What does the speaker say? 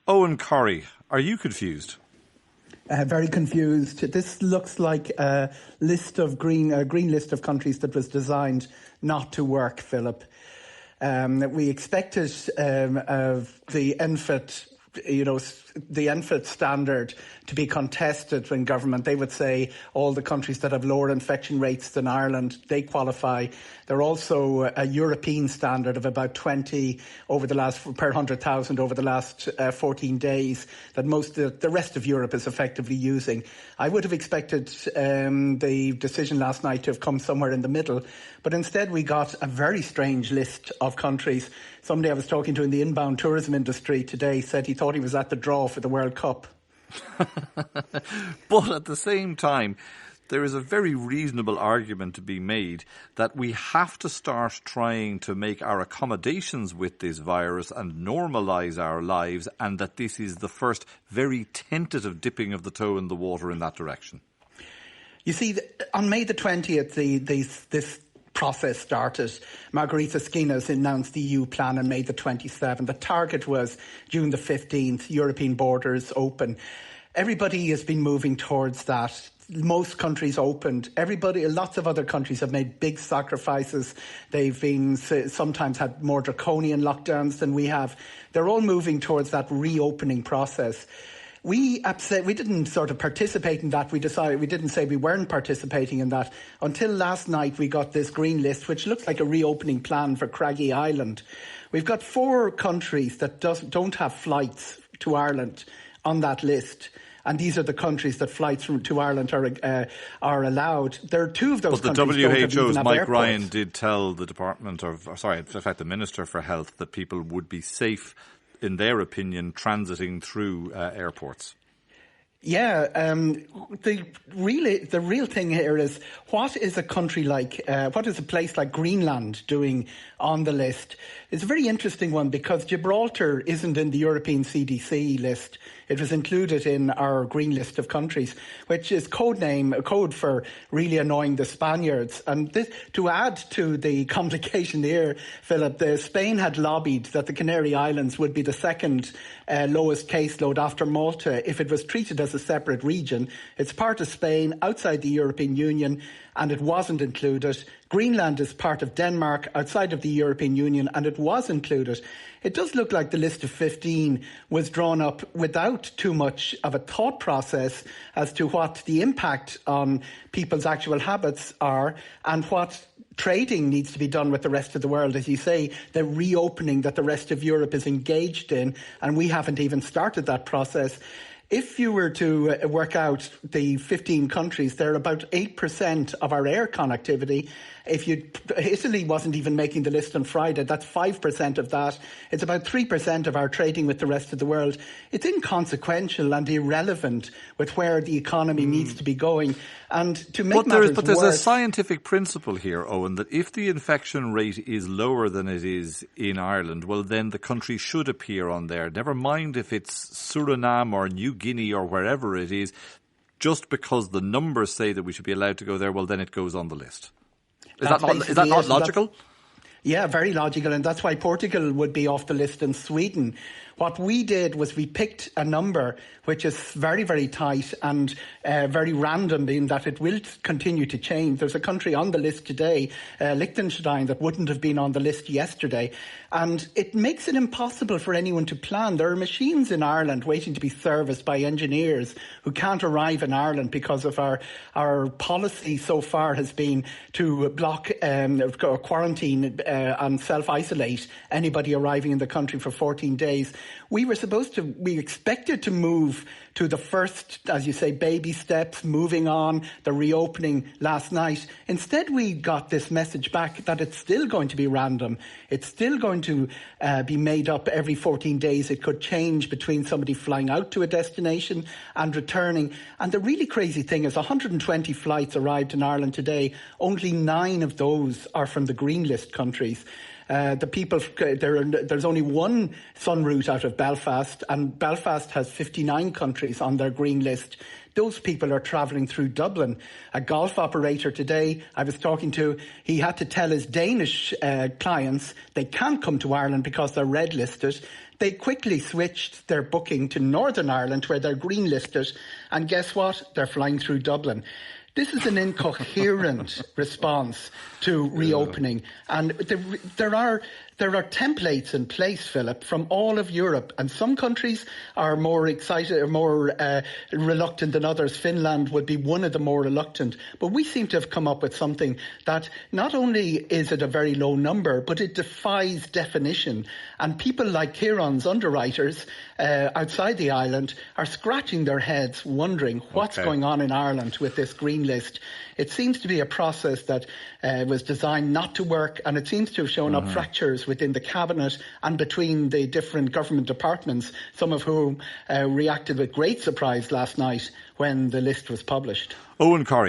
Eoghan Corry, are you confused? Very confused. This looks like a green list of countries that was designed not to work, Philip. We expected the NFIT standard to be contested when government. They would say all the countries that have lower infection rates than Ireland, they qualify. They're also a European standard of about 20 per 100,000 over the last 14 days that the rest of Europe is effectively using. I would have expected the decision last night to have come somewhere in the middle, but instead we got a very strange list of countries. Somebody I was talking to in the inbound tourism industry today said he thought he was at the draw for the World Cup. But at the same time, there is a very reasonable argument to be made that we have to start trying to make our accommodations with this virus and normalise our lives, and that this is the first very tentative dipping of the toe in the water in that direction. You see, on May the 20th, this process started. Margarita Schinas announced the EU plan on May the 27th. The target was June the 15th, European borders open. Everybody has been moving towards that. Most countries opened. Lots of other countries have made big sacrifices. They've sometimes had more draconian lockdowns than we have. They're all moving towards that reopening process. We didn't sort of participate in that. We didn't say we weren't participating in that until last night we got this green list, which looks like a reopening plan for Craggy Island. We've got 4 countries that don't have flights to Ireland on that list. And these are the countries that flights to Ireland are allowed. There are 2 of those countries. But the WHO's Mike Ryan did tell the Minister for Health that people would be safe, in their opinion, transiting through airports. Yeah, the real thing here is what is a place like Greenland doing on the list? It's a very interesting one because Gibraltar isn't in the European CDC list. It was included in our green list of countries, which is code for really annoying the Spaniards. And to add to the complication here, Philip, Spain had lobbied that the Canary Islands would be the second lowest caseload after Malta if it was treated as a separate region. It's part of Spain, outside the European Union, and it wasn't included. Greenland is part of Denmark, outside of the European Union, and it was included. It does look like the list of 15 was drawn up without too much of a thought process as to what the impact on people's actual habits are and what trading needs to be done with the rest of the world. As you say, the reopening that the rest of Europe is engaged in, and we haven't even started that process. If you were to work out the 15 countries, they're about 8% of our air connectivity. Italy wasn't even making the list on Friday. That's 5% of that. It's about 3% of our trading with the rest of the world. It's inconsequential and irrelevant with where the economy needs to be going. And to make matters worse, there's a scientific principle here, Eoghan, that if the infection rate is lower than it is in Ireland, well, then the country should appear on there. Never mind if it's Suriname or New Guinea or wherever it is. Just because the numbers say that we should be allowed to go there, well, then it goes on the list. Is that not logical? Yeah, very logical, and that's why Portugal would be off the list and Sweden. What we did was we picked a number which is very, very tight and very random in that it will continue to change. There's a country on the list today, Liechtenstein, that wouldn't have been on the list yesterday. And it makes it impossible for anyone to plan. There are machines in Ireland waiting to be serviced by engineers who can't arrive in Ireland because of our policy so far has been to block quarantine and self-isolate anybody arriving in the country for 14 days. We expected to move to the first, as you say, baby steps, moving on, the reopening last night. Instead, we got this message back that it's still going to be random. It's still going to be made up every 14 days. It could change between somebody flying out to a destination and returning. And the really crazy thing is 120 flights arrived in Ireland today. Only 9 of those are from the green list countries. There's only one sun route out of Belfast, and Belfast has 59 countries on their green list. Those people are travelling through Dublin. A golf operator today I was talking to, he had to tell his Danish clients they can't come to Ireland because they're red listed. They quickly switched their booking to Northern Ireland where they're green listed, and guess what? They're flying through Dublin. This is an incoherent response to reopening, and there are templates in place, Philip, from all of Europe, and some countries are more excited or more reluctant than others. Finland would be one of the more reluctant, but we seem to have come up with something that not only is it a very low number, but it defies definition. And people like Kieran's underwriters outside the island are scratching their heads, wondering what's going on in Ireland with this green list. It seems to be a process that was designed not to work, and it seems to have shown up fractures within the cabinet and between the different government departments, some of whom reacted with great surprise last night when the list was published. Eoghan Corry.